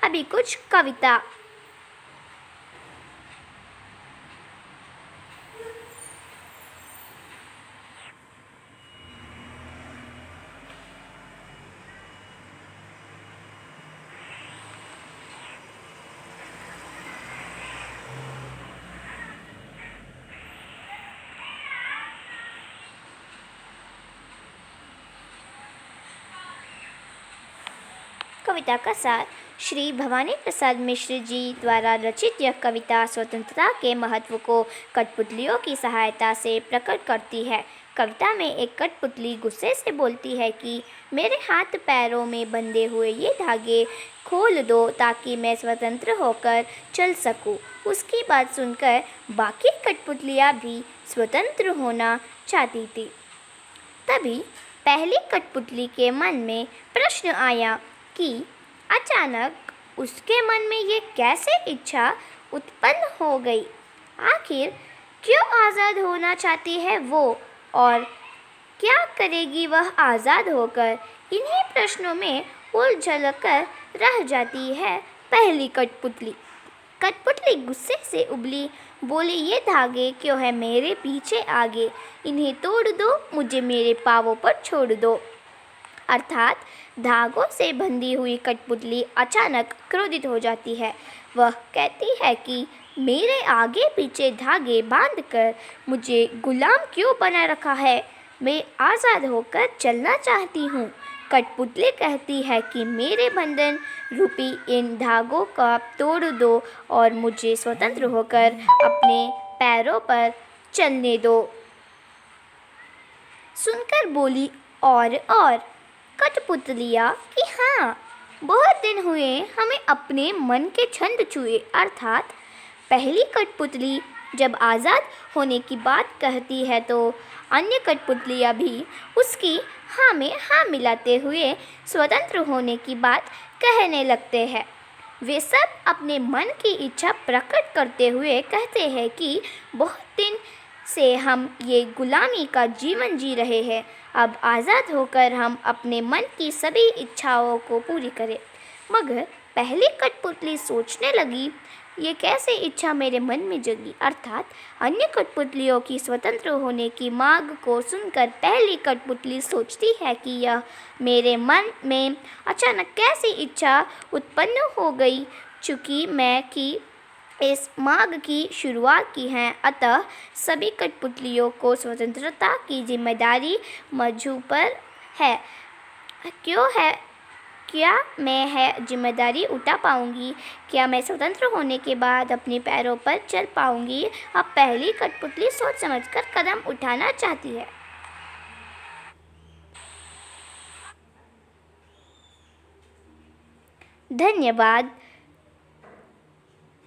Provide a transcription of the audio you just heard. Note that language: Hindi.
अभी कुछ कविता। कविता का सार। श्री भवानी प्रसाद मिश्र जी द्वारा रचित यह कविता स्वतंत्रता के महत्व को कठपुतलियों की सहायता से प्रकट करती है। कविता में एक कठपुतली गुस्से से बोलती है कि मेरे हाथ पैरों में बंधे हुए ये धागे खोल दो ताकि मैं स्वतंत्र होकर चल सकूं। उसकी बात सुनकर बाकी कठपुतलियां भी स्वतंत्र होना चाहती थी। तभी पहली कठपुतली के मन में प्रश्न आया कि अचानक उसके मन में ये कैसे इच्छा उत्पन्न हो गई। आखिर क्यों आज़ाद होना चाहती है वो, और क्या करेगी वह आज़ाद होकर। इन्हीं प्रश्नों में उलझ कर रह जाती है पहली कठपुतली। कठपुतली गुस्से से उबली, बोली ये धागे क्यों है मेरे पीछे आगे, इन्हें तोड़ दो, मुझे मेरे पाँवों पर छोड़ दो। अर्थात धागों से बंधी हुई कठपुतली अचानक क्रोधित हो जाती है। वह कहती है कि मेरे आगे पीछे धागे बांधकर मुझे गुलाम क्यों बना रखा है, मैं आज़ाद होकर चलना चाहती हूँ। कठपुतली कहती है कि मेरे बंधन रूपी इन धागों का तोड़ दो और मुझे स्वतंत्र होकर अपने पैरों पर चलने दो। सुनकर बोली और कठपुतलियाँ कि हाँ, बहुत दिन हुए हमें अपने मन के छंद छुए। अर्थात पहली कठपुतली जब आज़ाद होने की बात कहती है तो अन्य कठपुतलियाँ भी उसकी हाँ में हाँ मिलाते हुए स्वतंत्र होने की बात कहने लगते हैं। वे सब अपने मन की इच्छा प्रकट करते हुए कहते हैं कि बहुत दिन से हम ये गुलामी का जीवन जी रहे हैं, अब आज़ाद होकर हम अपने मन की सभी इच्छाओं को पूरी करें। मगर पहली कठपुतली सोचने लगी, ये कैसे इच्छा मेरे मन में जगी। अर्थात अन्य कठपुतलियों की स्वतंत्र होने की मांग को सुनकर पहली कठपुतली सोचती है कि यह मेरे मन में अचानक कैसी इच्छा उत्पन्न हो गई, चूँकि मैं कि इस मांग की शुरुआत की है। अतः सभी कठपुतलियों को स्वतंत्रता की जिम्मेदारी मुझ पर है। क्या मैं है जिम्मेदारी उठा पाऊंगी? क्या मैं स्वतंत्र होने के बाद अपने पैरों पर चल पाऊंगी? अब पहली कठपुतली सोच समझकर कदम उठाना चाहती है। धन्यवाद।